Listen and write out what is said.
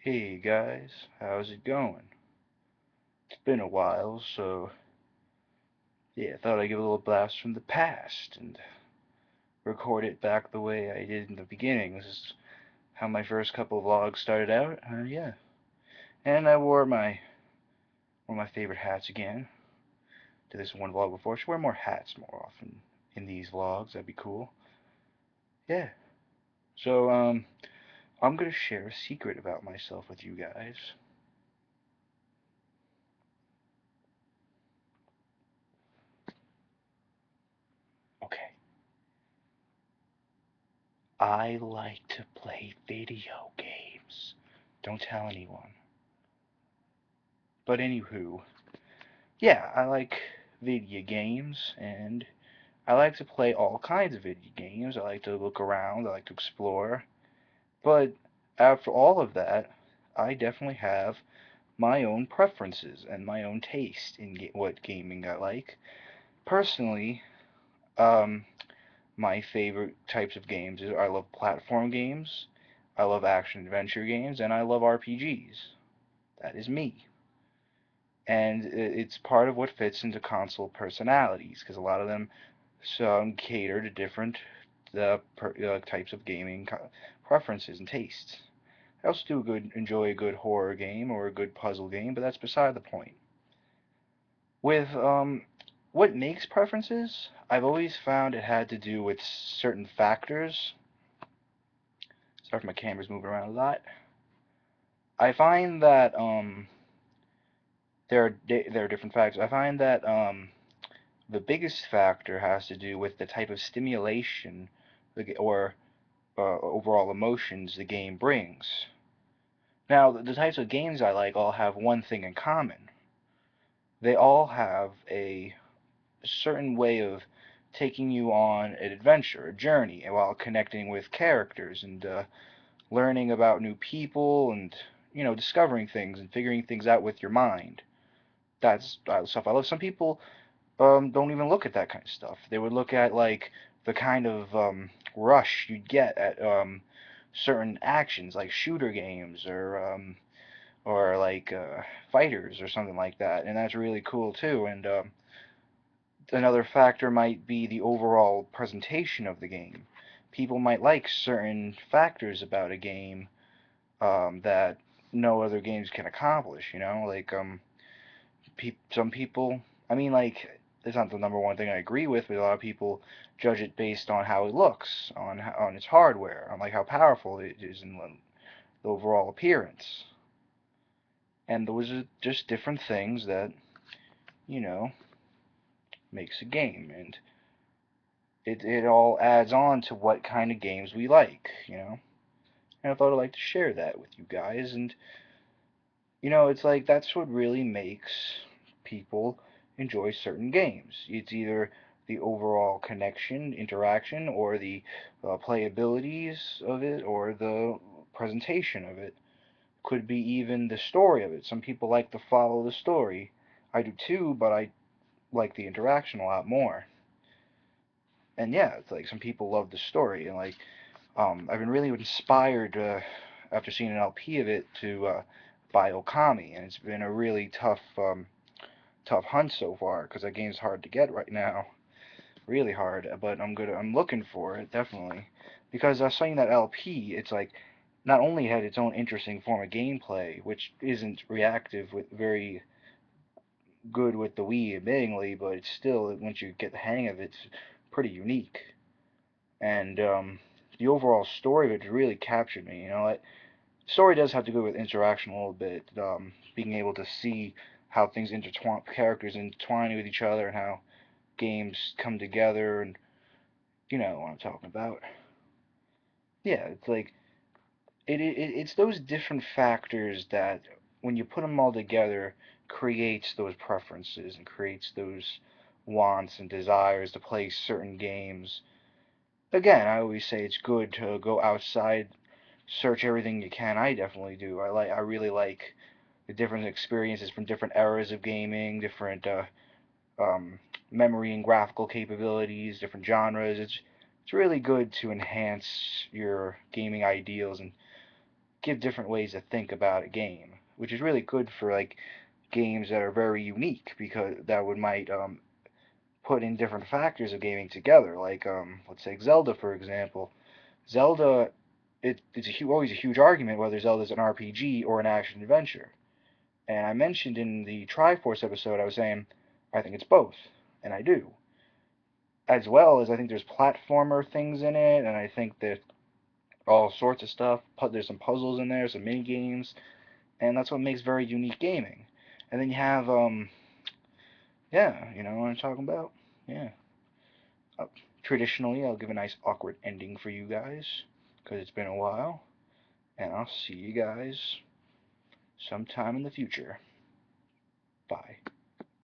Hey guys, how's it going? It's been a while, so yeah, I thought I'd give a little blast from the past and record it back the way I did in the beginning. This is how my first couple of vlogs started out. Yeah, and I wore my one of my favorite hats again. Did this one vlog before. Should wear more hats more often in these vlogs. That'd be cool. Yeah. So I'm gonna share a secret about myself with you guys. Okay. I like to play video games. Don't tell anyone. But anywho, yeah, I like video games and I like to play all kinds of video games. I like to look around, I like to explore. But after all of that, I definitely have my own preferences and my own taste in what gaming I like. Personally, um, my favorite types of games is I love platform games, I love action adventure games, and I love RPGs. That is me. And it's part of what fits into console personalities because a lot of them cater to different types of gaming preferences and tastes. I also enjoy a good horror game or a good puzzle game, but that's beside the point. With what makes preferences, I've always found it had to do with certain factors. Sorry if my camera's moving around a lot. I find that there are different factors. I find that the biggest factor has to do with the type of stimulation or overall emotions the game brings. Now, the types of games I like all have one thing in common. They all have a certain way of taking you on an adventure, a journey, while connecting with characters and learning about new people and, discovering things and figuring things out with your mind. That's stuff I love. Some people don't even look at that kind of stuff. They would look at like the kind of rush you'd get at certain actions, like shooter games or like fighters or something like that, and that's really cool too. And another factor might be the overall presentation of the game. People might like certain factors about a game that no other games can accomplish. Like some people, I mean, like, it's not the number one thing I agree with, but a lot of people judge it based on how it looks, on its hardware, on like how powerful it is and the overall appearance. And those are just different things that, you know, makes a game, and it all adds on to what kind of games we like. And I thought I'd like to share that with you guys, and it's like that's what really makes people enjoy certain games. It's either the overall connection, interaction, or the playabilities of it, or the presentation of it. Could be even the story of it. Some people like to follow the story. I do too, but I like the interaction a lot more. And yeah, it's like some people love the story, and like I've been really inspired after seeing an LP of it to buy Okami, and it's been a really tough hunt so far because that game's hard to get right now, really hard. But I'm looking for it definitely because I was saying that LP, it's like not only had its own interesting form of gameplay, which isn't reactive with very good with the Wii admittingly, but it's still once you get the hang of it, it's pretty unique. And the overall story of it really captured me. Story does have to go with interaction a little bit, being able to see how things intertwine, characters intertwine with each other, and how games come together, and you know what I'm talking about. Yeah, it's like it's those different factors that, when you put them all together, creates those preferences and creates those wants and desires to play certain games. Again, I always say it's good to go outside, search everything you can. I definitely do. I really like the different experiences from different eras of gaming, different um, memory and graphical capabilities, different genres. It's really good to enhance your gaming ideals and give different ways to think about a game, which is really good for like games that are very unique because that would might put in different factors of gaming together. Like let's say Zelda, for example. Zelda, it's always a huge argument whether Zelda's an RPG or an action adventure. And I mentioned in the Triforce episode, I was saying I think it's both, and I do. As well as I think there's platformer things in it, and I think that all sorts of stuff. There's some puzzles in there, some mini games, and that's what makes very unique gaming. And then you have yeah, you know what I'm talking about? Yeah. Uh, Traditionally, I'll give a nice awkward ending for you guys because it's been a while, and I'll see you guys sometime in the future. Bye.